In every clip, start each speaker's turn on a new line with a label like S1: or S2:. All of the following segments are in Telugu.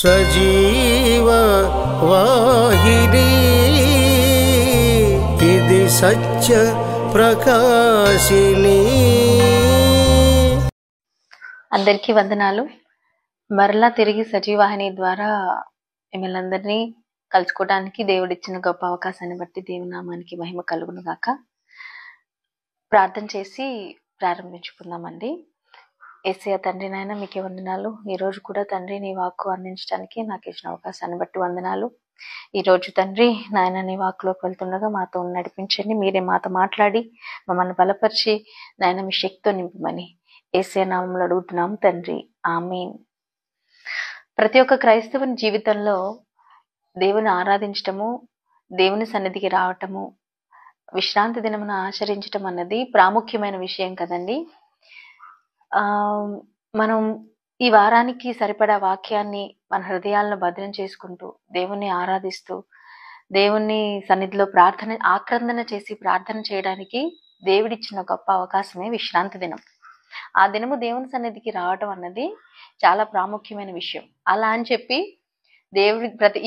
S1: సజీవ వాహిని ఇది సత్య ప్రకాశిని.
S2: అందరికీ వందనాలు. మరలా తిరిగి సజీవాహిని ద్వారా మిమ్మల్ని అందరినీ కలుసుకోవడానికి దేవుడిచ్చిన గొప్ప అవకాశాన్ని బట్టి దేవుని నామానికి మహిమ కలుగును గాక. ప్రార్థన చేసి ప్రారంభించుకుందామండి. యేసయ్య తండ్రి నాయన మీకే వందనాలు. ఈరోజు కూడా తండ్రి నీ వాక్కు అందించడానికి నాకు ఇచ్చిన అవకాశాన్ని బట్టి వందనాలు. ఈరోజు తండ్రి నాయన నీ వాక్కులోకి వెళ్తుండగా మాతో నడిపించండి. మీరే మాతో మాట్లాడి మమ్మల్ని బలపరిచి నాయన మీ శక్తితో నింపమని యేసయ్య నామములో అడుగుతున్నాం తండ్రి, ఆమేన్. ప్రతి ఒక్క క్రైస్తవుని జీవితంలో దేవుని ఆరాధించటము, దేవుని సన్నిధికి రావటము, విశ్రాంతి దినమును ఆచరించటం అన్నది ప్రాముఖ్యమైన విషయం కదండి. మనం ఈ వారానికి సరిపడా వాక్యాన్ని మన హృదయాలను భద్రం చేసుకుంటూ దేవుణ్ణి ఆరాధిస్తూ దేవుని సన్నిధిలో ఆక్రందన చేసి ప్రార్థన చేయడానికి దేవుడిచ్చిన గొప్ప అవకాశమే విశ్రాంతి దినం. ఆ దినము దేవుని సన్నిధికి రావటం అన్నది చాలా ప్రాముఖ్యమైన విషయం. అలా అని చెప్పి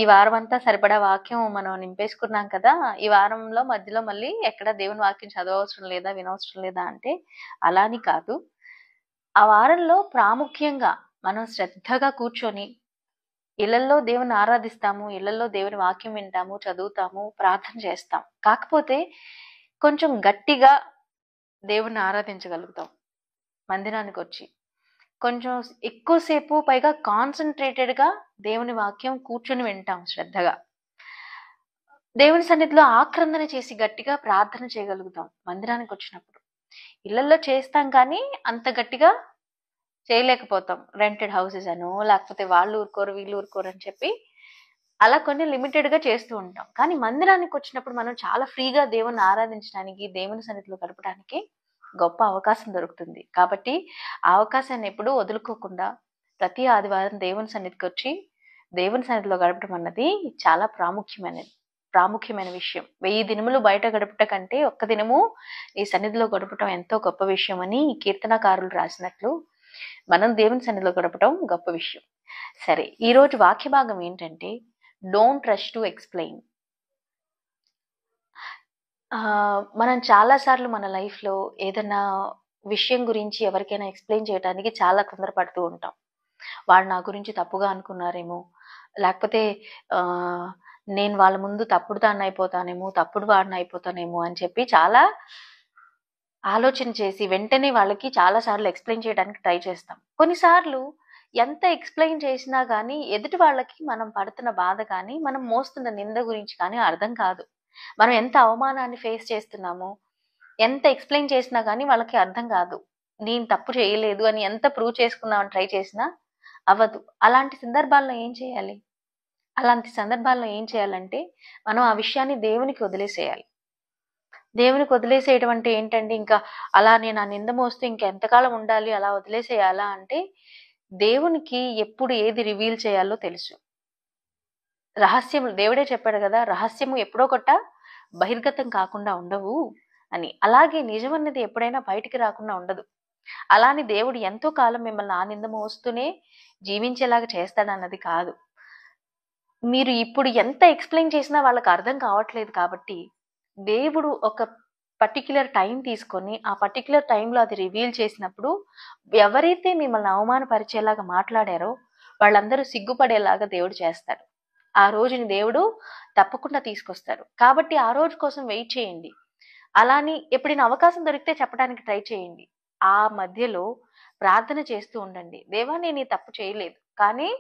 S2: ఈ వారం అంతా సరిపడా వాక్యం మనం నింపేసుకున్నాం కదా, ఈ వారంలో మధ్యలో మళ్ళీ ఎక్కడ దేవుని వాక్యం చదవవసరం లేదా, వినవసరం లేదా అంటే అలా అని కాదు. ఆ వారంలో ప్రాముఖ్యంగా మనం శ్రద్ధగా కూర్చొని ఇళ్లలో దేవుని ఆరాధిస్తాము, ఇళ్లలో దేవుని వాక్యం వింటాము, చదువుతాము, ప్రార్థన చేస్తాం. కాకపోతే కొంచెం గట్టిగా దేవుని ఆరాధించగలుగుతాం. మందిరానికి వచ్చి కొంచెం ఎక్కువసేపు పైగా కాన్సన్ట్రేటెడ్గా దేవుని వాక్యం కూర్చొని వింటాం. శ్రద్ధగా దేవుని సన్నిధిలో ఆక్రందన చేసి గట్టిగా ప్రార్థన చేయగలుగుతాం మందిరానికి వచ్చినప్పుడు. ఇళ్లలో చేస్తాం కానీ అంత గట్టిగా చేయలేకపోతాం. రెంటెడ్ హౌసెస్ అనో లేకపోతే వాళ్ళు ఊరుకోరు వీళ్ళు ఊరుకోరు అని చెప్పి అలా కొన్ని లిమిటెడ్గా చేస్తూ ఉంటాం. కానీ మందిరానికి వచ్చినప్పుడు మనం చాలా ఫ్రీగా దేవుని ఆరాధించడానికి, దేవుని సన్నిధిలో గడపడానికి గొప్ప అవకాశం దొరుకుతుంది. కాబట్టి ఆ అవకాశాన్ని ఎప్పుడూ వదులుకోకుండా ప్రతి ఆదివారం దేవుని సన్నిధికి వచ్చి దేవుని సన్నిధిలో గడపడం అన్నది చాలా ప్రాముఖ్యమైన విషయం. 1000 దినములు బయట గడపట కంటే ఒక్క దినము ఈ సన్నిధిలో గడపటం ఎంతో గొప్ప విషయం అని కీర్తనకారులు రాసినట్లు మనం దేవుని సన్నిధిలో గడపటం గొప్ప విషయం. సరే, ఈరోజు వాక్య భాగం ఏంటంటే డోంట్ రష్ టు ఎక్స్ప్లెయిన్. మనం చాలాసార్లు మన లైఫ్లో ఏదైనా విషయం గురించి ఎవరికైనా ఎక్స్ప్లెయిన్ చేయడానికి చాలా తొందరపడుతూ ఉంటాం. వాళ్ళు నా గురించి తప్పుగా అనుకున్నారేమో, లేకపోతే నేను వాళ్ళ ముందు తప్పుడు దాన్ని అయిపోతానేమో, తప్పుడు వాడిని అయిపోతానేమో అని చెప్పి చాలా ఆలోచన చేసి వెంటనే వాళ్ళకి చాలాసార్లు ఎక్స్ప్లెయిన్ చేయడానికి ట్రై చేస్తాం. కొన్నిసార్లు ఎంత ఎక్స్ప్లెయిన్ చేసినా కానీ ఎదుటి వాళ్ళకి మనం పడుతున్న బాధ కానీ మనం మోస్తున్న నింద గురించి కానీ అర్థం కాదు. మనం ఎంత అవమానాన్ని ఫేస్ చేస్తున్నామో ఎంత ఎక్స్ప్లెయిన్ చేసినా కానీ వాళ్ళకి అర్థం కాదు. నేను తప్పు చేయలేదు అని ఎంత ప్రూవ్ చేసుకుందామని ట్రై చేసినా అవ్వదు. అలాంటి సందర్భాల్లో ఏం చేయాలంటే మనం ఆ విషయాన్ని దేవునికి వదిలేసేయాలి. దేవునికి వదిలేసేయడం అంటే ఏంటంటే ఇంకా అలా నేను ఆ నింద మోస్తూ ఇంకెంతకాలం ఉండాలి, అలా వదిలేసేయాలా అంటే దేవునికి ఎప్పుడు ఏది రివీల్ చేయాలో తెలుసు. రహస్యము దేవుడే చెప్పాడు కదా, రహస్యము ఎప్పుడో కొట్ట బహిర్గతం కాకుండా ఉండవు అని. అలాగే నిజం అన్నది ఎప్పుడైనా బయటికి రాకుండా ఉండదు. అలాని దేవుడు ఎంతో కాలం మిమ్మల్ని ఆనందం మోస్తూనే జీవించేలాగా చేస్తాడన్నది కాదు. మీరు ఇప్పుడు ఎంత ఎక్స్ప్లెయిన్ చేసినా వాళ్ళకి అర్థం కావట్లేదు కాబట్టి దేవుడు ఒక పర్టిక్యులర్ టైం తీసుకొని ఆ పర్టిక్యులర్ టైంలో అది రివీల్ చేసినప్పుడు ఎవరైతే మిమ్మల్ని అవమానపరిచేలాగా మాట్లాడారో వాళ్ళందరూ సిగ్గుపడేలాగా దేవుడు చేస్తాడు. ఆ రోజుని దేవుడు తప్పకుండా తీసుకొస్తాడు. కాబట్టి ఆ రోజు కోసం వెయిట్ చేయండి. అలాని ఎప్పుడైనా అవకాశం దొరికితే చెప్పడానికి ట్రై చేయండి. ఆ మధ్యలో ప్రార్థన చేస్తూ ఉండండి. దేవా, నేను ఈ తప్పు చేయలేదు కానీ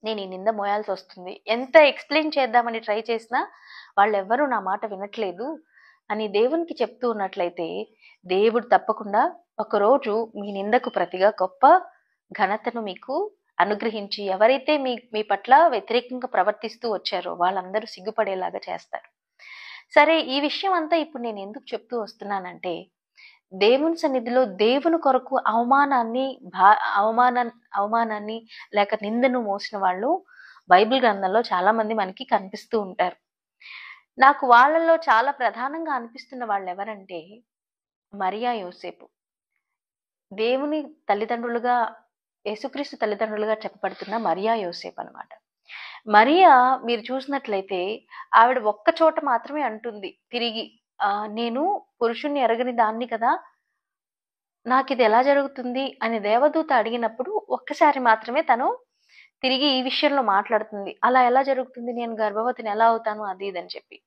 S2: నేను ఈ నింద మోయాల్సి వస్తుంది. ఎంత ఎక్స్ప్లెయిన్ చేద్దామని ట్రై చేసినా వాళ్ళెవ్వరూ నా మాట వినట్లేదు అని దేవునికి చెప్తూ ఉన్నట్లయితే దేవుడు తప్పకుండా ఒకరోజు మీ నిందకు ప్రతిగా గొప్ప ఘనతను మీకు అనుగ్రహించి ఎవరైతే మీ పట్ల వ్యతిరేకంగా ప్రవర్తిస్తూ వచ్చారో వాళ్ళందరూ సిగ్గుపడేలాగా చేస్తారు. సరే, ఈ విషయం అంతా ఇప్పుడు నేను ఎందుకు చెప్తూ వస్తున్నానంటే దేవుని సన్నిధిలో దేవుని కొరకు అవమానాన్ని లేక నిందను మోసిన వాళ్ళు బైబిల్ గ్రంథంలో చాలా మంది మనకి కనిపిస్తూ ఉంటారు. నాకు వాళ్ళల్లో చాలా ప్రధానంగా అనిపిస్తున్న వాళ్ళు ఎవరంటే మరియా యోసేపు. దేవుని తల్లిదండ్రులుగా యేసుక్రీస్తు తల్లిదండ్రులుగా చెప్పబడుతున్న మరియా యోసేపు అన్నమాట. మరియా మీరు చూసినట్లయితే ఆవిడ ఒక్క చోట మాత్రమే అంటుంది తిరిగి, నేను పురుషుణ్ణి ఎరగని దాన్ని కదా, నాకిది ఎలా జరుగుతుంది అని దేవదూత అడిగినప్పుడు ఒక్కసారి మాత్రమే తను తిరిగి ఈ విషయంలో మాట్లాడుతుంది. అలా ఎలా జరుగుతుంది, నేను గర్భవతిని ఎలా అవుతాను, అది ఇది అని చెప్పి.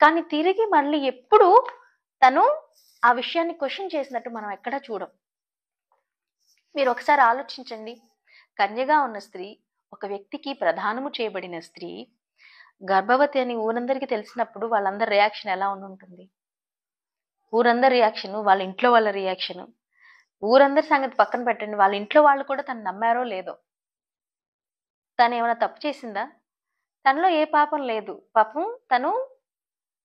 S2: కానీ తిరిగి మళ్ళీ ఎప్పుడు తను ఆ విషయాన్ని క్వశ్చన్ చేసినట్టు మనం ఎక్కడా చూడం. మీరు ఒకసారి ఆలోచించండి. కన్యగా ఉన్న స్త్రీ, ఒక వ్యక్తికి ప్రదానము చేయబడిన స్త్రీ గర్భవతి అని ఊరందరికీ తెలిసినప్పుడు వాళ్ళందరి రియాక్షన్ ఎలా ఉంటుంది? ఊరందరి రియాక్షన్, వాళ్ళ ఇంట్లో వాళ్ళ రియాక్షన్, ఊరందరి సంగతి పక్కన పెట్టండి, వాళ్ళ ఇంట్లో వాళ్ళు కూడా తను నమ్మారో లేదో. తను ఏమైనా తప్పు చేసిందా? తనలో ఏ పాపం లేదు. పాపం తను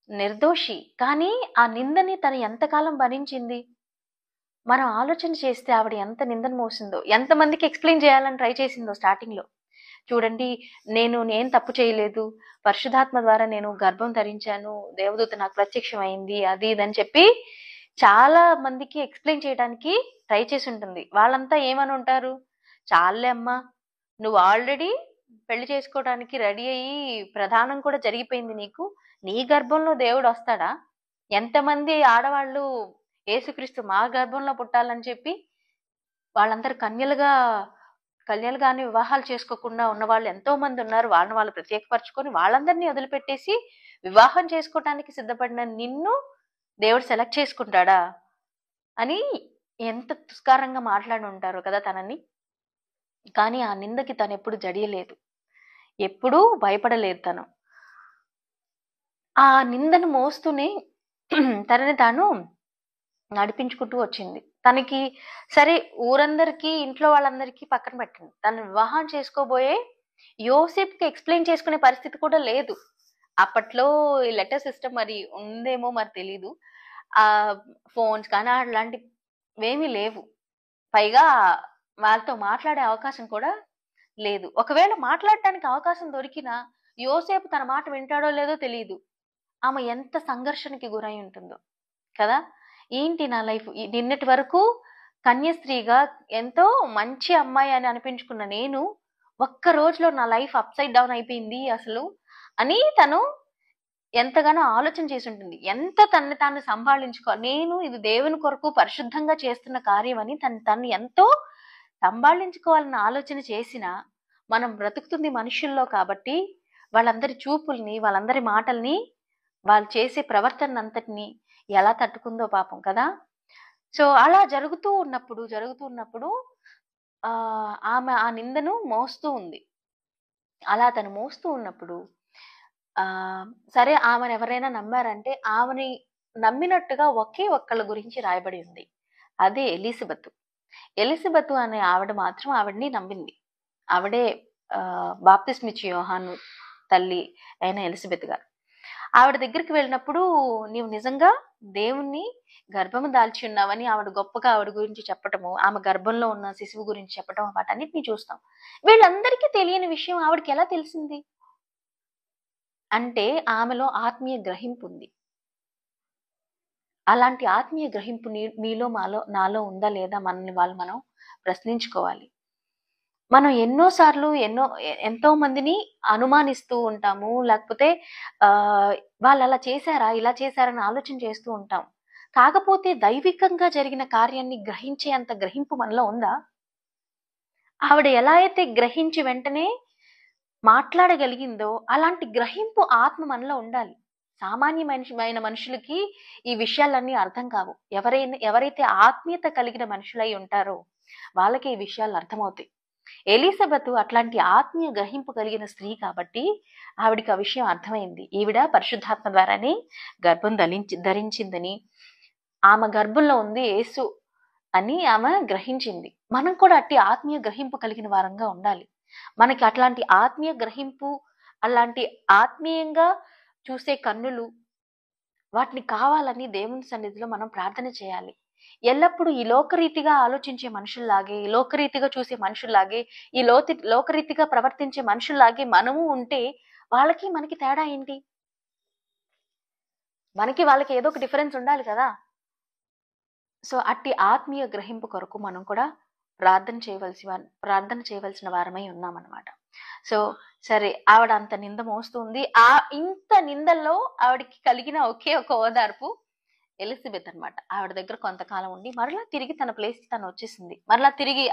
S2: నిర్దోషి. కానీ ఆ నిందని తను ఎంతకాలం భరించింది? మనం ఆలోచన చేస్తే ఆవిడ ఎంత నిందను మోసిందో, ఎంతమందికి ఎక్స్ప్లెయిన్ చేయాలని ట్రై చేసిందో స్టార్టింగ్ లో. చూడండి, నేను తప్పు చేయలేదు, పరిశుధాత్మ ద్వారా నేను గర్భం ధరించాను, దేవదూత నాకు ప్రత్యక్షం అయింది, అది ఇదని చెప్పి చాలా మందికి ఎక్స్ప్లెయిన్ చేయడానికి ట్రై చేసి ఉంటుంది. వాళ్ళంతా ఏమని ఉంటారు, చాలే అమ్మా, నువ్వు ఆల్రెడీ పెళ్లి చేసుకోవడానికి రెడీ అయ్యి ప్రధానం కూడా జరిగిపోయింది నీకు, నీ గర్భంలో దేవుడు వస్తాడా? ఎంతమంది ఆడవాళ్ళు యేసుక్రీస్తు మా గర్భంలో పుట్టాలని చెప్పి వాళ్ళందరూ కన్యలుగానే వివాహాలు చేసుకోకుండా ఉన్న వాళ్ళు ఎంతో మంది ఉన్నారు. వాళ్ళని వాళ్ళు ప్రత్యేకపరచుకొని వాళ్ళందరినీ వదిలిపెట్టేసి వివాహం చేసుకోవటానికి సిద్ధపడిన నిన్ను దేవుడు సెలెక్ట్ చేసుకుంటాడా అని ఎంత తుస్కారంగా మాట్లాడి ఉంటారు కదా తనని. కానీ ఆ నిందకి తను ఎప్పుడు జడియలేదు, ఎప్పుడూ భయపడలేదు. తను ఆ నిందను మోస్తూనే తనని తాను నడిపించుకుంటూ వచ్చింది. తనకి సరే, ఊరందరికీ ఇంట్లో వాళ్ళందరికీ పక్కన పెట్టింది, తను వివాహం చేసుకోబోయే యోసేపుకి ఎక్స్ప్లెయిన్ చేసుకునే పరిస్థితి కూడా లేదు. అప్పట్లో ఈ లెటర్ సిస్టమ్ మరి ఉందేమో మరి తెలీదు. ఆ ఫోన్స్ కానీ అలాంటివేమీ లేవు. పైగా వాళ్ళతో మాట్లాడే అవకాశం కూడా లేదు. ఒకవేళ మాట్లాడటానికి అవకాశం దొరికినా యోసేపు తన మాట వింటాడో లేదో తెలియదు. ఆమె ఎంత సంఘర్షణకి గురై ఉంటుందో కదా. ఏంటి నా లైఫ్, నిన్నటి వరకు కన్యస్త్రీగా ఎంతో మంచి అమ్మాయి అని అనిపించుకున్న నేను ఒక్క రోజులో నా లైఫ్ అప్సైడ్ డౌన్ అయిపోయింది అసలు అని తను ఎంతగానో ఆలోచన చేసి ఉంటుంది. ఎంత తనని తాను నేను ఇది దేవుని కొరకు పరిశుద్ధంగా చేస్తున్న కార్యం అని తను ఎంతో సంభాళించుకోవాలన్న ఆలోచన చేసిన, మనం బ్రతుకుతుంది మనుషుల్లో కాబట్టి వాళ్ళందరి చూపుల్ని, వాళ్ళందరి మాటల్ని, వాళ్ళు చేసే ప్రవర్తన అంతటిని ఎలా తట్టుకుందో పాపం కదా. సో అలా జరుగుతూ ఉన్నప్పుడు ఆమె ఆ నిందను మోస్తూ ఉంది. అలా తను మోస్తూ ఉన్నప్పుడు సరే, ఆమెను ఎవరైనా నమ్మారంటే ఆమెని నమ్మినట్టుగా ఒకే ఒక్కళ్ళ గురించి రాయబడి ఉంది, అదే ఎలిజబెత్ అనే ఆవిడ మాత్రం ఆవిడ్ని నమ్మింది. ఆవిడే బాప్తిస్మిచ్చి యోహాను తల్లి అయిన ఎలిజబెత్ గారు. ఆవిడ దగ్గరికి వెళ్ళినప్పుడు నీవు నిజంగా దేవుణ్ణి గర్భము దాల్చి ఉన్నావని ఆవిడ గొప్పగా ఆవిడ గురించి చెప్పటము, ఆమె గర్భంలో ఉన్న శిశువు గురించి చెప్పటం, వాటన్నిటిని చూస్తాం. వీళ్ళందరికీ తెలియని విషయం ఆవిడకి ఎలా తెలిసింది అంటే ఆమెలో ఆత్మీయ గ్రహింపు ఉంది. అలాంటి ఆత్మీయ గ్రహింపు మీలో నాలో ఉందా లేదా మనల్ని మనం ప్రశ్నించుకోవాలి. మనం ఎన్నోసార్లు ఎంతో మందిని అనుమానిస్తూ ఉంటాము, లేకపోతే వాళ్ళు అలా చేశారా ఇలా చేశారని ఆలోచన చేస్తూ ఉంటాం. కాకపోతే దైవికంగా జరిగిన కార్యాన్ని గ్రహించే అంత గ్రహింపు మనలో ఉందా? ఆవిడ ఎలా అయితే గ్రహించి వెంటనే మాట్లాడగలిగిందో అలాంటి గ్రహింపు ఆత్మ మనలో ఉండాలి. సామాన్యమైన మనుషులకి ఈ విషయాలన్నీ అర్థం కావు. ఎవరైతే ఆత్మీయత కలిగిన మనుషులై ఉంటారో వాళ్ళకి ఈ విషయాలు అర్థమవుతాయి. ఎలిజబెత్ అట్లాంటి ఆత్మీయ గ్రహింపు కలిగిన స్త్రీ కాబట్టి ఆవిడికి ఆ విషయం అర్థమైంది. ఈవిడ పరిశుద్ధాత్మ ద్వారానే గర్భం ధరించిందని, ఆమె గర్భంలో ఉంది యేసు అని ఆమె గ్రహించింది. మనం కూడా అట్టి ఆత్మీయ గ్రహింపు కలిగిన వారంగా ఉండాలి. మనకి అట్లాంటి ఆత్మీయ గ్రహింపు, అలాంటి ఆత్మీయంగా చూసే కన్నులు, వాటిని కావాలని దేవుని సన్నిధిలో మనం ప్రార్థన చేయాలి. ఎల్లప్పుడూ ఈ లోకరీతిగా ఆలోచించే మనుషుల్లాగే, ఈ లోకరీతిగా చూసే మనుషుల్లాగే, ఈ లోకరీతిగా ప్రవర్తించే మనుషుల్లాగే మనము ఉంటే వాళ్ళకి మనకి తేడా ఏంటి? వాళ్ళకి ఏదో ఒక డిఫరెన్స్ ఉండాలి కదా. సో అట్టి ఆత్మీయ గ్రహింపు కొరకు మనం కూడా ప్రార్థన చేయవలసిన వారమై ఉన్నామన్నమాట. సో సరే, ఆవిడ అంత నింద మోస్తుంది. ఇంత నిందల్లో ఆవిడకి కలిగిన ఒకే ఒక ఓదార్పు ఎలిజబెత్ అనమాట. ఆవిడ దగ్గర కొంతకాలం ఉండి మరలా తిరిగి తన ప్లేస్ కి తను వచ్చేసింది. మరలా తిరిగి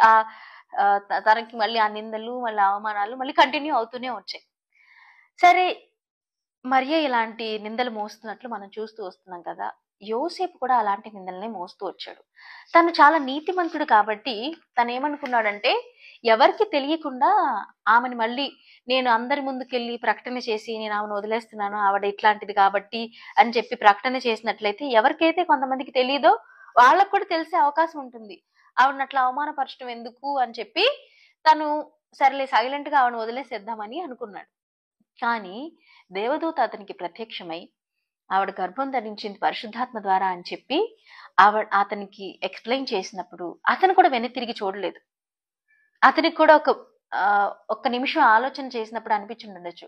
S2: తనకి మళ్ళీ ఆ నిందలు, మళ్ళీ అవమానాలు మళ్ళీ కంటిన్యూ అవుతూనే వచ్చాయి. సరే, మరియ ఇలాంటి నిందలు మోస్తున్నట్లు మనం చూస్తూ వస్తున్నాం కదా. యోసేపు కూడా అలాంటి నిందల్ని మోస్తూ వచ్చాడు. తను చాలా నీతిమంతుడు కాబట్టి తను ఏమనుకున్నాడంటే, ఎవరికి తెలియకుండా ఆమెను మళ్ళీ నేను అందరి ముందుకెళ్ళి ప్రకటన చేసి నేను ఆమెను వదిలేస్తున్నాను, ఆవిడ ఇట్లాంటిది కాబట్టి అని చెప్పి ప్రకటన చేసినట్లయితే ఎవరికైతే కొంతమందికి తెలియదో వాళ్ళకు కూడా తెలిసే అవకాశం ఉంటుంది. ఆవిడని అట్లా అవమానపరచడం ఎందుకు అని చెప్పి తను సరేలే సైలెంట్ గా ఆవిడని వదిలేసేద్దామని అనుకున్నాడు. కానీ దేవదూత అతనికి ప్రత్యక్షమై ఆవిడ గర్భం ధరించింది పరిశుద్ధాత్మ ద్వారా అని చెప్పి అతనికి ఎక్స్ప్లెయిన్ చేసినప్పుడు అతను కూడా వెనక్కి తిరిగి చూడలేదు. అతనికి కూడా ఒక్క నిమిషం ఆలోచన చేసినప్పుడు అనిపించుండొచ్చు,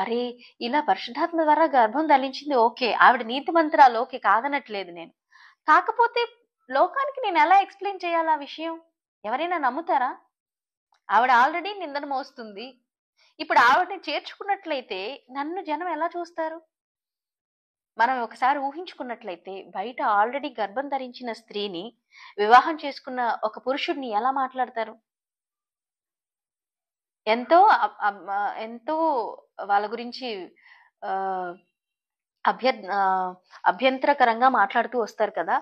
S2: అరే ఇలా పరిశుద్ధాత్మ ద్వారా గర్భం ధరించింది ఓకే, ఆవిడ నీతిమంతురాలు ఓకే, కాదనట్లేదు నేను. కాకపోతే లోకానికి నేను ఎలా ఎక్స్ప్లెయిన్ చేయాలి ఆ విషయం? ఎవరైనా నమ్ముతారా? ఆవిడ ఆల్రెడీ నిందను మోస్తుంది. ఇప్పుడు ఆవిడని చేర్చుకున్నట్లయితే నన్ను జనం ఎలా చూస్తారు? మనం ఒకసారి ఊహించుకున్నట్లయితే బయట ఆల్రెడీ గర్భం ధరించిన స్త్రీని వివాహం చేసుకున్న ఒక పురుషుడిని ఎలా మాట్లాడతారు? ఎంతో ఎంతో వాళ్ళ గురించి అభ్యంతరకరంగా మాట్లాడుతూ వస్తారు కదా.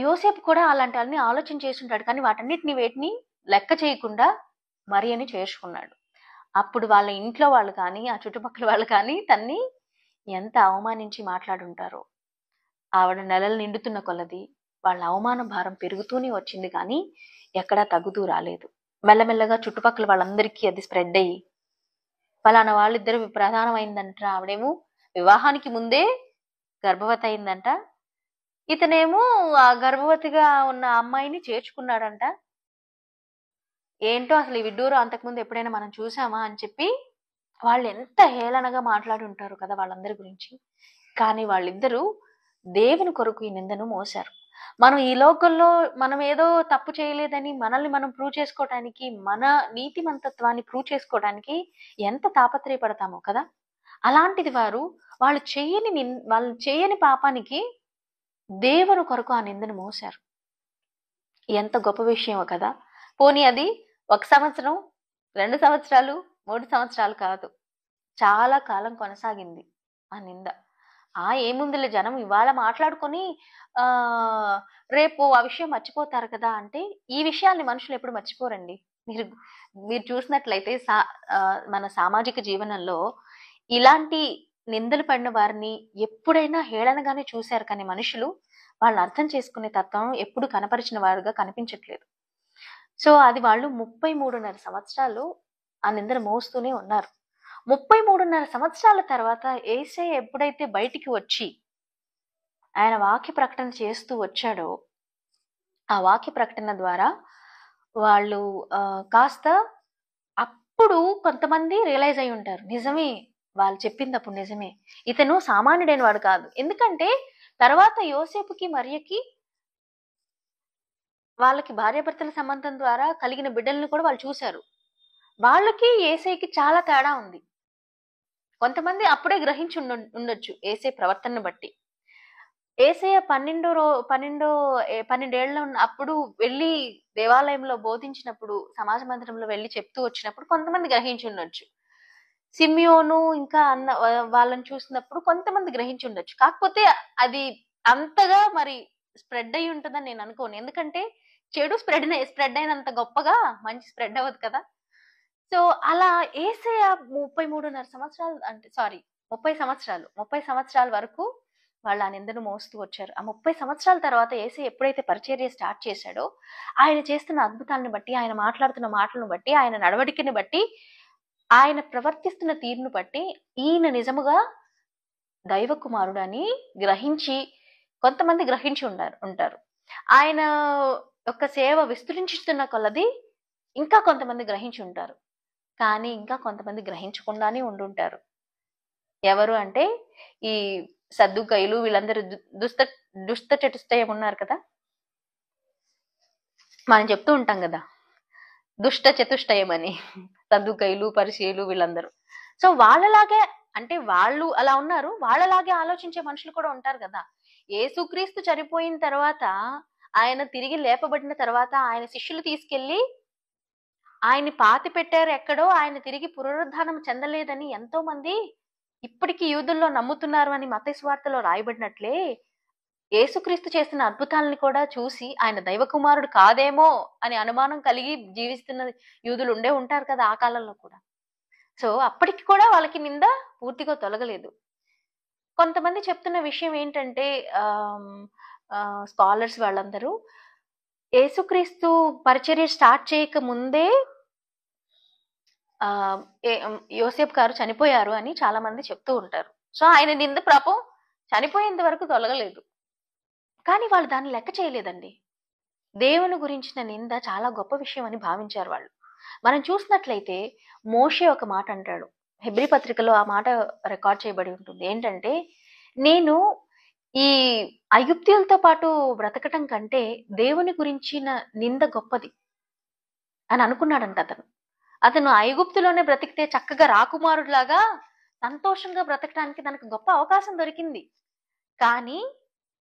S2: యోసేపు కూడా అలాంటి అన్ని ఆలోచన చేస్తుంటాడు. కానీ వేటిని లెక్క చేయకుండా మరియని చేర్చుకున్నాడు. అప్పుడు వాళ్ళ ఇంట్లో వాళ్ళు కానీ ఆ చుట్టుపక్కల వాళ్ళు కానీ తన్ని ఎంత అవమానించి మాట్లాడుంటారో. ఆవిడ నెలలు నిండుతున్న కొలది వాళ్ళ అవమాన భారం పెరుగుతూనే వచ్చింది, కానీ ఎక్కడా తగ్గుతూ రాలేదు. మెల్లమెల్లగా చుట్టుపక్కల వాళ్ళందరికీ అది స్ప్రెడ్ అయ్యి ఫలానా వాళ్ళిద్దరు ప్రధానమైందంట. ఆవిడేమో వివాహానికి ముందే గర్భవతి అయిందంట, ఇతనేమో ఆ గర్భవతిగా ఉన్న అమ్మాయిని చేర్చుకున్నాడంట. ఏంటో అసలు ఈ విడ్డూరం అంతకుముందు ఎప్పుడైనా మనం చూసామా అని చెప్పి వాళ్ళు ఎంత హేళనగా మాట్లాడి ఉంటారు కదా వాళ్ళందరి గురించి. కానీ వాళ్ళిద్దరూ దేవుని కొరకు ఈ నిందను మోసారు. మనం ఈ లోకంలో మనం ఏదో తప్పు చేయలేదని మనల్ని మనం ప్రూవ్ చేసుకోవటానికి, మన నీతిమంతత్వాన్ని ప్రూవ్ చేసుకోవడానికి ఎంత తాపత్రయపడతామో కదా. అలాంటిది వాళ్ళు చేయని పాపానికి దేవుని కొరకు ఆ నిందను మోసారు. ఎంత గొప్ప విషయమో కదా. పోనీ అది 1 సంవత్సరం, 2 సంవత్సరాలు, 3 సంవత్సరాలు కాదు, చాలా కాలం కొనసాగింది ఆ నింద. ఏముందిలే, జనం ఇవాళ మాట్లాడుకొని రేపు ఆ విషయం మర్చిపోతారు కదా అంటే, ఈ విషయాల్ని మనుషులు ఎప్పుడు మర్చిపోరండి. మీరు చూసినట్లయితే మన సామాజిక జీవనంలో ఇలాంటి నిందలు పడిన వారిని ఎప్పుడైనా హేళనగానే చూశారు, కానీ మనుషులు వాళ్ళని అర్థం చేసుకునే తత్వం ఎప్పుడు కనపరిచిన వారుగా కనిపించట్లేదు. సో అది వాళ్ళు 33.5 సంవత్సరాలు ఆ నిందను మోస్తూనే ఉన్నారు. 33.5 సంవత్సరాల తర్వాత యేసయ్య ఎప్పుడైతే బయటికి వచ్చి ఆయన వాక్య ప్రకటన చేస్తూ వచ్చాడో, ఆ వాక్య ప్రకటన ద్వారా వాళ్ళు కాస్త అప్పుడు కొంతమంది రియలైజ్ అయి ఉంటారు, నిజమే వాళ్ళు చెప్పింది అప్పుడు నిజమే, ఇతను సామాన్యుడైన వాడు కాదు. ఎందుకంటే తర్వాత యోసేపుకి మరియకి వాళ్ళకి భార్యాభర్తల సంబంధం ద్వారా కలిగిన బిడ్డలను కూడా వాళ్ళు చూశారు. వాళ్ళకి యేసయ్యకి చాలా తేడా ఉంది. కొంతమంది అప్పుడే గ్రహించి ఉండొచ్చు యేసయ్య ప్రవర్తనను బట్టి. యేసయ్య 12 ఏళ్ళ అప్పుడు వెళ్ళి దేవాలయంలో బోధించినప్పుడు, సమాజ మందిరంలో వెళ్ళి చెప్తూ వచ్చినప్పుడు కొంతమంది గ్రహించి ఉండొచ్చు. సిమియోను ఇంకా వాళ్ళని చూసినప్పుడు కొంతమంది గ్రహించి ఉండొచ్చు. కాకపోతే అది అంతగా మరి స్ప్రెడ్ అయి ఉంటుందని నేను అనుకోను. ఎందుకంటే చెడు స్ప్రెడ్ అయినంత గొప్పగా మంచి స్ప్రెడ్ అవ్వదు కదా. సో అలా యేసయ్య 33.5 సంవత్సరాలు, అంటే 30 సంవత్సరాల వరకు వాళ్ళు ఆ నిందను మోస్తూ వచ్చారు. ఆ 30 సంవత్సరాల తర్వాత యేసయ్య ఎప్పుడైతే పరిచర్య స్టార్ట్ చేశాడో, ఆయన చేస్తున్న అద్భుతాలను బట్టి, ఆయన మాట్లాడుతున్న మాటలను బట్టి, ఆయన నడవడికని బట్టి, ఆయన ప్రవర్తిస్తున్న తీరును బట్టి ఈయన నిజముగా దైవ కుమారుడు అని గ్రహించి కొంతమంది గ్రహించి ఉంటారు. ఆయన యొక్క సేవ విస్తరించుతున్న కొలది ఇంకా కొంతమంది గ్రహించి ఉంటారు. కానీ ఇంకా కొంతమంది గ్రహించకుండానే ఉండుంటారు. ఎవరు అంటే ఈ సద్దుకయ్యులు, వీళ్ళందరూ దుష్ట చతుష్టయం ఉన్నారు కదా. మనం చెప్తూ ఉంటాం కదా, దుష్ట చతుష్టయమని. సద్దుకైలు, పరిచయులు వీళ్ళందరూ. సో వాళ్ళలాగే, అంటే వాళ్ళు అలా ఉన్నారు, వాళ్ళలాగే ఆలోచించే మనుషులు కూడా ఉంటారు కదా. యేసుక్రీస్తు చనిపోయిన తర్వాత, ఆయన తిరిగి లేపబడిన తర్వాత ఆయన శిష్యులు తీసుకెళ్లి ఆయన్ని పాతి పెట్టారు ఎక్కడో, ఆయన తిరిగి పునరుద్ధానం చెందలేదని ఎంతో మంది ఇప్పటికీ యూదుల్లో నమ్ముతున్నారు అని మత్తయి సువార్తలో రాయబడినట్లే, యేసుక్రీస్తు చేసిన అద్భుతాలను కూడా చూసి ఆయన దైవ కుమారుడు కాదేమో అని అనుమానం కలిగి జీవిస్తున్న యూదులు ఉండే ఉంటారు కదా ఆ కాలంలో కూడా. సో అప్పటికి కూడా వాళ్ళకి నింద పూర్తిగా తొలగలేదు. కొంతమంది చెప్తున్న విషయం ఏంటంటే, స్కాలర్స్ వాళ్ళందరూ యేసుక్రీస్తు పరిచర్య స్టార్ట్ చేయక ముందే యోసేపు గారు చనిపోయారు అని చాలా మంది చెప్తూ ఉంటారు. సో ఆయన నింద పాపం చనిపోయేంత వరకు తొలగలేదు. కానీ వాళ్ళు దాన్ని లెక్క చేయలేదండి. దేవుని గురించిన నింద చాలా గొప్ప విషయం అని భావించారు వాళ్ళు. మనం చూసినట్లయితే మోషే ఒక మాట అంటాడు, హెబ్రీ పత్రికలో ఆ మాట రికార్డ్ చేయబడి ఉంటుంది. ఏంటంటే, నేను ఈ ఐగుప్తీయులతో పాటు బ్రతకటం కంటే దేవుని గురించిన నింద గొప్పది అని అనుకున్నాడంట అతను. అతను ఐగుప్తులోనే బ్రతికితే చక్కగా రాకుమారుడిలాగా సంతోషంగా బ్రతకడానికి తనకు గొప్ప అవకాశం దొరికింది. కానీ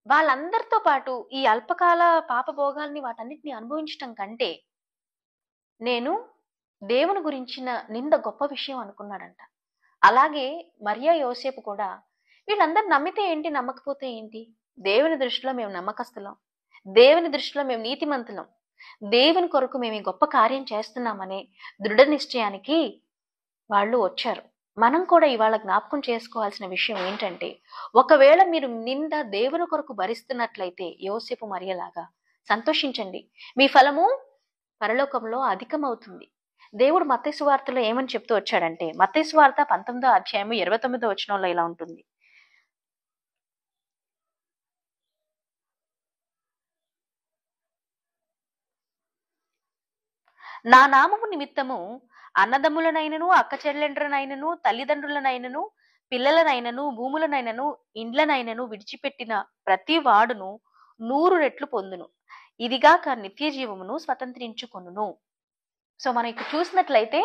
S2: వాళ్ళందరితో పాటు ఈ అల్పకాల పాపభోగాల్ని వాటన్నిటిని అనుభవించటం కంటే నేను దేవుని గురించిన నింద గొప్ప విషయం అనుకున్నాడంట. అలాగే మరియా యోసేపు కూడా, వీళ్ళందరూ నమ్మితే ఏంటి, నమ్మకపోతే ఏంటి, దేవుని దృష్టిలో మేము నమ్మకస్తులం, దేవుని దృష్టిలో మేము నీతిమంతులం, దేవుని కొరకు మేము ఈ గొప్ప కార్యం చేస్తున్నామనే దృఢ నిశ్చయానికి వాళ్ళు వచ్చారు. మనం కూడా ఇవాళ జ్ఞాపకం చేసుకోవాల్సిన విషయం ఏంటంటే, ఒకవేళ మీరు నింద దేవుని కొరకు భరిస్తున్నట్లయితే యోసేపు మరియలాగా సంతోషించండి, మీ ఫలము పరలోకంలో అధికమవుతుంది. దేవుడు మత్తయి సువార్తలో ఏమని చెప్తూ వచ్చాడంటే, మత్తయి సువార్త 19వ అధ్యాయము 29వ వచనంలో ఇలా ఉంటుంది, నా నామము నిమిత్తము అన్నదమ్ములనైనను, అక్క చెల్లెండ్రనైనను, తల్లిదండ్రులనైనను, పిల్లలనైనను, భూములనైనను, ఇండ్లనైనను విడిచిపెట్టిన ప్రతి వాడును 100 రెట్లు పొందును, ఇదిగాక నిత్య జీవమును స్వతంత్రించుకొనును. సో మనం ఇక్కడ చూసినట్లయితే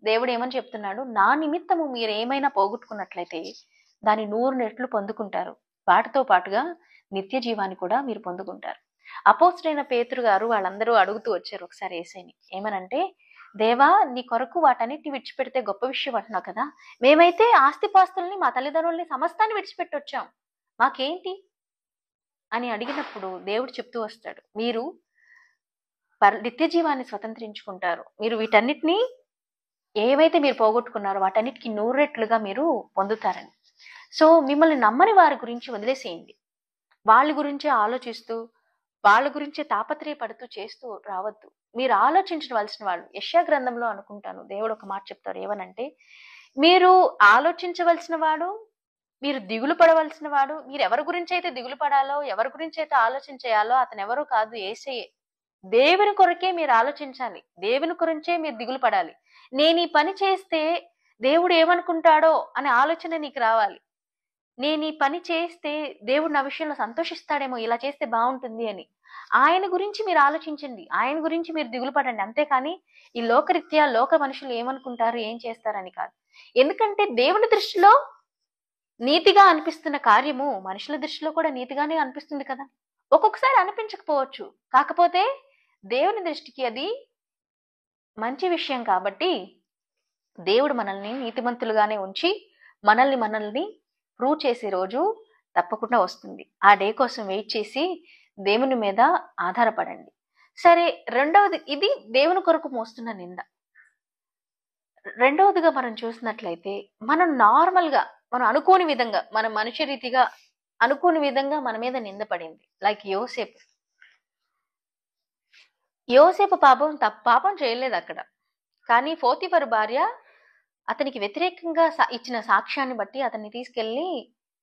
S2: దేవుడు ఏమని చెప్తున్నాడు, నా నిమిత్తము మీరు ఏమైనా పోగొట్టుకున్నట్లయితే దాని 100 రెట్లు పొందుకుంటారు, వాటితో పాటుగా నిత్య జీవాన్ని కూడా మీరు పొందుకుంటారు. అపోస్తుడైన పేతురు గారు వాళ్ళందరూ అడుగుతూ వచ్చారు ఒకసారి యేసయ్యని, ఏమనంటే, దేవా నీ కొరకు వాటన్నిటిని విడిచిపెడితే గొప్ప విషయం అంటున్నావు కదా, మేమైతే ఆస్తిపాస్తుల్ని, మా తల్లిదండ్రుల్ని, సమస్తాన్ని విడిచిపెట్టి వచ్చాం, మాకేంటి అని అడిగినప్పుడు దేవుడు చెప్తూ వస్తాడు, మీరు నిత్య జీవాన్ని స్వతంత్రించుకుంటారు, మీరు వీటన్నిటినీ ఏవైతే మీరు పోగొట్టుకున్నారో వాటన్నిటికీ 100 రెట్లుగా మీరు పొందుతారని. సో మిమ్మల్ని నమ్మని వారి గురించి వదిలేసేయండి, వాళ్ళ గురించే ఆలోచిస్తూ వాళ్ళ గురించే తాపత్రయపడుతూ చేస్తూ రావద్దు. మీరు ఆలోచించవలసిన వాళ్ళు, యెషయా గ్రంథంలో అనుకుంటాను దేవుడు ఒక మాట చెప్తారు, ఏమనంటే, మీరు ఆలోచించవలసిన వాడు, మీరు దిగులు పడవలసిన వాడు, మీరు ఎవరి గురించి అయితే దిగులు పడాలో, ఎవరి గురించి అయితే ఆలోచన చేయాలో అతను ఎవరు కాదు, యేసయ్యే. దేవుని కొరకే మీరు ఆలోచించాలి, దేవుని గురించే మీరు దిగులు పడాలి. నేను ఈ పని చేస్తే దేవుడు ఏమనుకుంటాడో అనే ఆలోచన నీకు రావాలి. నేను ఈ పని చేస్తే దేవుడు నా విషయంలో సంతోషిస్తాడేమో, ఇలా చేస్తే బాగుంటుంది అని ఆయన గురించి మీరు ఆలోచించండి, ఆయన గురించి మీరు దిగులు పడండి. అంతేకాని ఈ లోకరీత్యా లోక మనుషులు ఏమనుకుంటారు, ఏం చేస్తారని కాదు. ఎందుకంటే దేవుని దృష్టిలో నీతిగా అనిపిస్తున్న కార్యము మనుషుల దృష్టిలో కూడా నీతిగానే అనిపిస్తుంది కదా. ఒక్కొక్కసారి అనిపించకపోవచ్చు, కాకపోతే దేవుని దృష్టికి అది మంచి విషయం కాబట్టి దేవుడు మనల్ని నీతిమంతులుగానే ఉంచి మనల్ని ప్రూవ్ చేసే రోజు తప్పకుండా వస్తుంది. ఆ డే కోసం వెయిట్ చేసి దేవుని మీద ఆధారపడండి. సరే, రెండవది, ఇది దేవుని కొరకు మోస్తున్న నింద. రెండవదిగా మనం చూసినట్లయితే, మనం నార్మల్గా మనం అనుకోని విధంగా, మన మనుష్య రీతిగా అనుకోని విధంగా మన మీద నింద పడింది. లైక్ యోసేపు పాపం చేయలేదు అక్కడ, కానీ పోతీఫరు భార్య అతనికి వ్యతిరేకంగా ఇచ్చిన సాక్ష్యాన్ని బట్టి అతన్ని తీసుకెళ్లి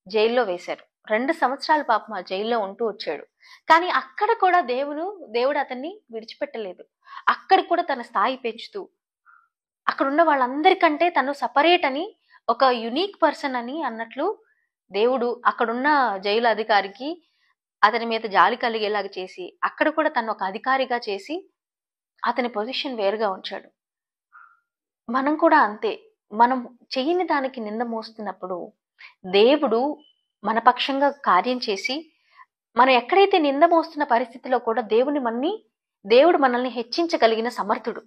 S2: జైల్లో వేశారు. 2 సంవత్సరాల పాపం ఆ జైల్లో ఉంటూ వచ్చాడు. కానీ అక్కడ కూడా దేవుడు అతన్ని విడిచిపెట్టలేదు. అక్కడ కూడా తన స్థాయి పెంచుతూ, అక్కడున్న వాళ్ళందరికంటే తను సపరేట్ అని, ఒక యునీక్ పర్సన్ అని అన్నట్లు దేవుడు అక్కడున్న జైలు అధికారికి అతని మీద జాలి కలిగేలాగా చేసి, అక్కడ కూడా తను ఒక అధికారిగా చేసి అతని పొజిషన్ వేరుగా ఉంచాడు. మనం కూడా అంతే. మనం చెయ్యని దానికి నింద మోస్తున్నప్పుడు దేవుడు మన పక్షంగా కార్యం చేసి, మనం ఎక్కడైతే నింద మోస్తున్న పరిస్థితిలో కూడా దేవుడు మనల్ని హెచ్చించగలిగిన సమర్థుడు.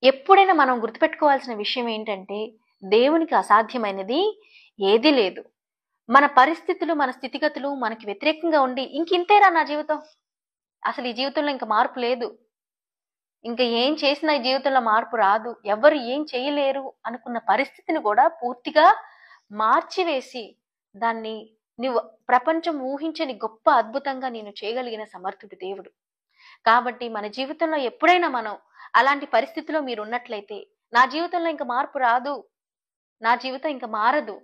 S2: ఎప్పుడైనా మనం గుర్తుపెట్టుకోవాల్సిన విషయం ఏంటంటే, దేవునికి అసాధ్యమైనది ఏదీ లేదు. మన పరిస్థితులు, మన స్థితిగతులు మనకి వ్యతిరేకంగా ఉండి ఇంకింతేరా నా జీవితం, అసలు ఈ జీవితంలో ఇంక మార్పు లేదు, ఇంక ఏం చేసినా ఈ జీవితంలో మార్పు రాదు, ఎవరు ఏం చేయలేరు అనుకున్న పరిస్థితిని కూడా పూర్తిగా మార్చివేసి దాన్ని నువ్వు ప్రపంచం ఊహించని గొప్ప అద్భుతంగా నేను చేయగలిగిన సమర్థుడు దేవుడు. కాబట్టి మన జీవితంలో ఎప్పుడైనా మనం అలాంటి పరిస్థితిలో మీరు ఉన్నట్లయితే, నా జీవితంలో ఇంక మార్పు రాదు, నా జీవితం ఇంక మారదు,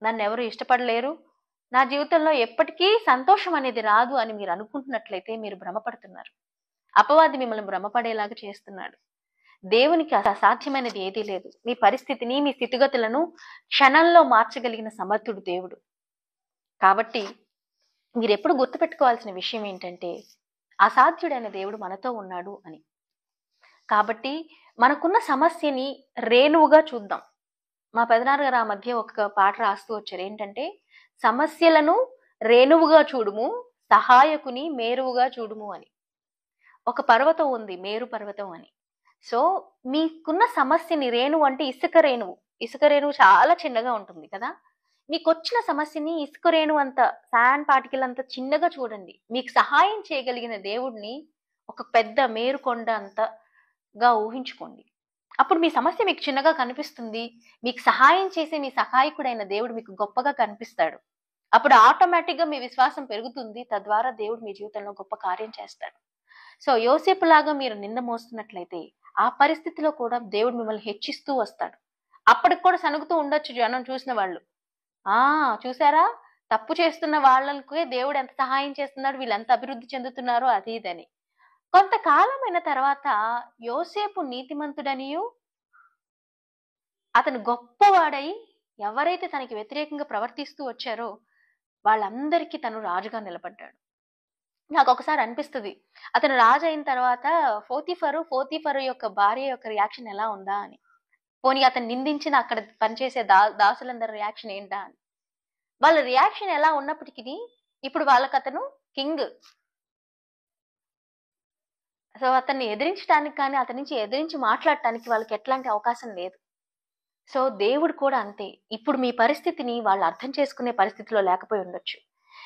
S2: నన్ను ఎవరు ఇష్టపడలేరు, నా జీవితంలో ఎప్పటికీ సంతోషం అనేది రాదు అని మీరు అనుకుంటున్నట్లయితే మీరు భ్రమపడుతున్నారు. అపవాది మిమ్మల్ని భ్రమపడేలాగా చేస్తున్నాడు. దేవునికి అసాధ్యమైనది ఏదీ లేదు. మీ పరిస్థితిని, మీ స్థితిగతులను క్షణంలో మార్చగలిగిన సమర్థుడు దేవుడు. కాబట్టి మీరు ఎప్పుడు గుర్తుపెట్టుకోవాల్సిన విషయం ఏంటంటే, అసాధ్యుడైన దేవుడు మనతో ఉన్నాడు అని. కాబట్టి మనకున్న సమస్యని రేణువుగా చూద్దాం. మా పెదనాన్నగారు ఆ మధ్య ఒక పాట రాస్తూ వచ్చారు. ఏంటంటే, సమస్యలను రేణువుగా చూడుము, సహాయకుని మేరువుగా చూడుము అని. ఒక పర్వతం ఉంది, మేరు పర్వతం అని. సో మీకున్న సమస్యని, రేణువు అంటే ఇసుక రేణువు, ఇసుక రేణువు చాలా చిన్నగా ఉంటుంది కదా. మీకు వచ్చిన సమస్యని ఇసుక రేణువు అంత, శాండ్ పార్టికల్ అంత చిన్నగా చూడండి. మీకు సహాయం చేయగలిగిన దేవుడిని ఒక పెద్ద మేరు కొండ అంతగా ఊహించుకోండి. అప్పుడు మీ సమస్య మీకు చిన్నగా కనిపిస్తుంది. మీకు సహాయం చేసే మీ సహాయకుడైన దేవుడు మీకు గొప్పగా కనిపిస్తాడు. అప్పుడు ఆటోమేటిక్ గా మీ విశ్వాసం పెరుగుతుంది. తద్వారా దేవుడు మీ జీవితంలో గొప్ప కార్యం చేస్తాడు. సో యోసేపు లాగా మీరు నింద మోస్తున్నట్లయితే, ఆ పరిస్థితిలో కూడా దేవుడు మిమ్మల్ని హెచ్చిస్తూ వస్తాడు. అప్పటికి కూడా సనుగుతూ ఉండొచ్చు జనం చూసిన వాళ్ళు. చూసారా, తప్పు చేస్తున్న వాళ్ళకే దేవుడు ఎంత సహాయం చేస్తున్నాడు, వీళ్ళు ఎంత అభివృద్ధి చెందుతున్నారో అది ఇదని. కొంతకాలమైన తర్వాత యోసేపు నీతిమంతుడనియు అతను గొప్పవాడై, ఎవరైతే తనకి వ్యతిరేకంగా ప్రవర్తిస్తూ వచ్చారో వాళ్ళందరికీ తను రాజుగా నిలబడ్డాడు. నాకు ఒకసారి అనిపిస్తుంది, అతను రాజు అయిన తర్వాత పోతీఫరు యొక్క భార్య యొక్క రియాక్షన్ ఎలా ఉందా అని. పోనీ అతను నిందించిన అక్కడ పనిచేసే దాసులందరి రియాక్షన్ ఏంటా అని. వాళ్ళ రియాక్షన్ ఎలా ఉన్నప్పటికీ ఇప్పుడు వాళ్ళకి అతను కింగ్. సో అతన్ని ఎదిరించడానికి కానీ, అతని నుంచి ఎదిరించి మాట్లాడటానికి వాళ్ళకి ఎట్లాంటి అవకాశం లేదు. సో దేవుడు కూడా అంతే. ఇప్పుడు మీ పరిస్థితిని వాళ్ళు అర్థం చేసుకునే పరిస్థితిలో లేకపోయి ఉండొచ్చు.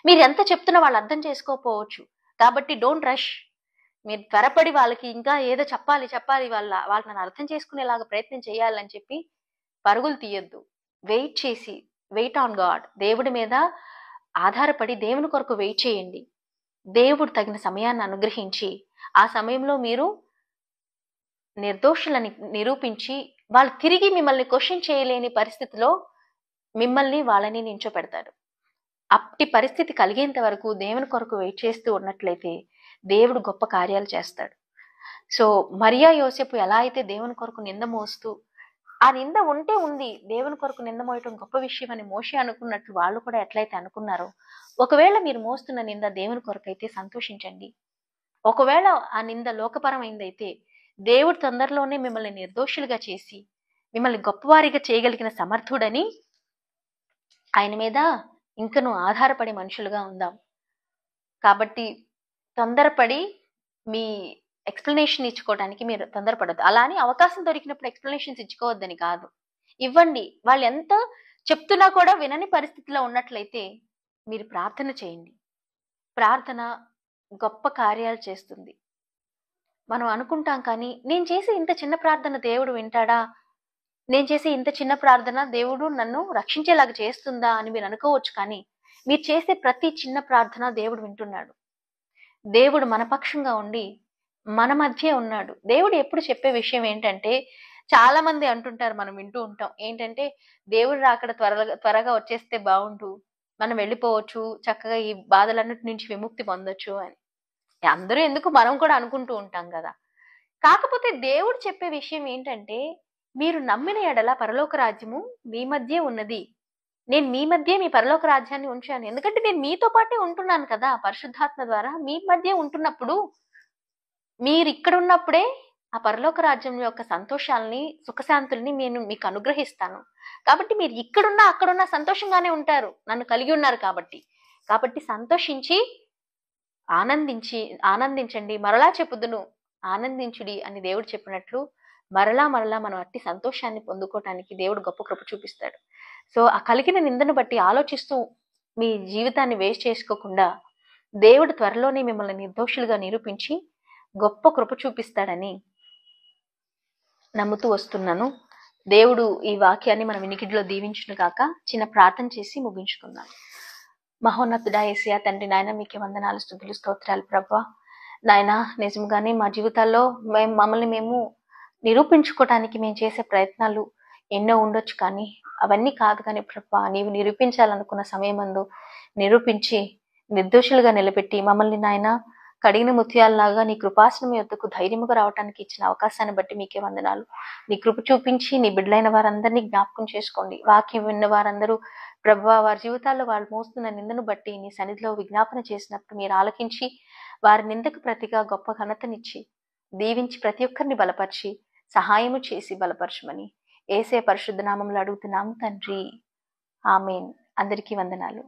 S2: మీరు ఎంత చెప్తున్నా వాళ్ళు అర్థం చేసుకోకపోవచ్చు. కాబట్టి డోంట్ రష్. మీరు త్వరపడి వాళ్ళకి ఇంకా ఏదో చెప్పాలి వాళ్ళని అర్థం చేసుకునేలాగా ప్రయత్నం చేయాలని చెప్పి పరుగులు తీయొద్దు. Wait on God. దేవుడి మీద ఆధారపడి దేవుని కొరకు వెయిట్ చేయండి. దేవుడు తగిన సమయాన్ని అనుగ్రహించి ఆ సమయంలో మీరు నిర్దోషులని నిరూపించి, వాళ్ళు తిరిగి మిమ్మల్ని క్వశ్చన్ చేయలేని పరిస్థితిలో మిమ్మల్ని వాళ్ళని నించోపెడతాడు. అట్టి పరిస్థితి కలిగేంత వరకు దేవుని కొరకు వెయిట్ చేస్తూ ఉన్నట్లయితే దేవుడు గొప్ప కార్యాలు చేస్తాడు. సో మరియా యోసేపు ఎలా అయితే దేవుని కొరకు నింద మోస్తూ, ఆ నింద ఉంటే ఉంది, దేవుని కొరకు నింద మోయటం గొప్ప విషయం అని మోషే అనుకున్నట్లు వాళ్ళు కూడా ఎట్లయితే అనుకున్నారో, ఒకవేళ మీరు మోస్తున్న నింద దేవుని కొరకు అయితే సంతోషించండి. ఒకవేళ ఆ నింద లోకపరమైందైతే దేవుడు తొందరలోనే మిమ్మల్ని నిర్దోషులుగా చేసి మిమ్మల్ని గొప్పవారిగా చేయగలిగిన సమర్థుడని ఆయన మీద ఇంకను ఆధారపడి మనుషులుగా ఉందాం. కాబట్టి తొందరపడి మీ ఎక్స్ప్లెనేషన్ ఇచ్చుకోవడానికి మీరు తొందరపడద్దు. అలా అని అవకాశం దొరికినప్పుడు ఎక్స్ప్లెనేషన్స్ ఇచ్చుకోవద్దని కాదు, ఇవ్వండి. వాళ్ళు ఎంత చెప్తున్నా కూడా వినని పరిస్థితిలో ఉన్నట్లయితే మీరు ప్రార్థన చేయండి. ప్రార్థన గొప్ప కార్యాలు చేస్తుంది. మనం అనుకుంటాం కానీ, నేను చేసే ఇంత చిన్న ప్రార్థన దేవుడు వింటాడా, నేను చేసే ఇంత చిన్న ప్రార్థన దేవుడు నన్ను రక్షించేలాగా చేస్తుందా అని మీరు అనుకోవచ్చు. కానీ మీరు చేసే ప్రతి చిన్న ప్రార్థన దేవుడు వింటున్నాడు. దేవుడు మన పక్షంగా ఉండి మన మధ్య ఉన్నాడు. దేవుడు ఎప్పుడు చెప్పే విషయం ఏంటంటే, చాలా మంది అంటుంటారు, మనం వింటూ ఉంటాం ఏంటంటే, దేవుడు రాకడ త్వరగా వచ్చేస్తే బాగుండు, మనం వెళ్ళిపోవచ్చు, చక్కగా ఈ బాధలన్నిటి నుంచి విముక్తి పొందొచ్చు అని. అందరూ ఎందుకు, మనం కూడా అనుకుంటూ ఉంటాం కదా. కాకపోతే దేవుడు చెప్పే విషయం ఏంటంటే, మీరు నమ్మిన ఎడల పరలోక రాజ్యము మీ మధ్య ఉన్నది. నేను మీ మధ్య మీ పరలోక రాజ్యాన్ని ఉంచాను. ఎందుకంటే నేను మీతో పాటే ఉంటున్నాను కదా, పరిశుద్ధాత్మ ద్వారా మీ మధ్య ఉంటున్నప్పుడు, మీరు ఇక్కడ ఉన్నప్పుడే ఆ పరలోక రాజ్యం యొక్క సంతోషాలని, సుఖశాంతుల్ని నేను మీకు అనుగ్రహిస్తాను. కాబట్టి మీరు ఇక్కడున్నా అక్కడున్నా సంతోషంగానే ఉంటారు, నన్ను కలిగి ఉన్నారు కాబట్టి. కాబట్టి సంతోషించి ఆనందించండి, మరలా చెప్పుదును ఆనందించుడి అని దేవుడు చెప్పినట్లు మరలా మరలా మనం అట్టి సంతోషాన్ని పొందుకోవటానికి దేవుడు గొప్ప కృప చూపిస్తాడు. సో ఆ కలిగిన నిందను బట్టి ఆలోచిస్తూ మీ జీవితాన్ని వేస్ట్ చేసుకోకుండా దేవుడు త్వరలోనే మిమ్మల్ని నిర్దోషులుగా నిరూపించి గొప్ప కృప చూపిస్తాడని నమ్ముతూ వస్తున్నాను. దేవుడు ఈ వాక్యాన్ని మన వినికిడిలో దీవించును గాక. చిన్న ప్రార్థన చేసి ముగించుకుందాం. మహోన్నతుడా యేసయ్య తండ్రి, నాయన మీకే వందనాలు, స్తుతులు, స్తోత్రాలు ప్రభువా. నాయన నిజంగానే మా జీవితాల్లో మమ్మల్ని మేము నిరూపించుకోవటానికి మేము చేసే ప్రయత్నాలు ఎన్నో ఉండొచ్చు, కానీ అవన్నీ కాదు. కానీ ప్రభువా, నీవు నిరూపించాలనుకున్న సమయమందు నిరూపించి నిర్దోషులుగా నిలబెట్టి మమ్మల్ని నాయన కడిగిన ముత్యాలలాగా నీ కృపాసనం యొద్దకు ధైర్యముగా రావడానికి ఇచ్చిన అవకాశాన్ని బట్టి మీకే వందనాలు. నీ కృప చూపించి నీ బిడ్డలైన వారందరినీ జ్ఞాపకం చేసుకోండి. వాక్యం విన్న వారందరూ ప్రభువా, వారి జీవితాల్లో వాళ్ళు మోస్తున్న నిందను బట్టి నీ సన్నిధిలో విజ్ఞాపన చేసినప్పుడు మీరు ఆలకించి వారి నిందకు ప్రతిగా గొప్ప ఘనతనిచ్చి దీవించి ప్రతి ఒక్కరిని బలపరిచి సహాయము చేసి బలపరచమని యేసయ్య పరిశుద్ధ నామములో అడుగుతున్నాము తండ్రి, ఆమేన్. అందరికీ వందనాలు.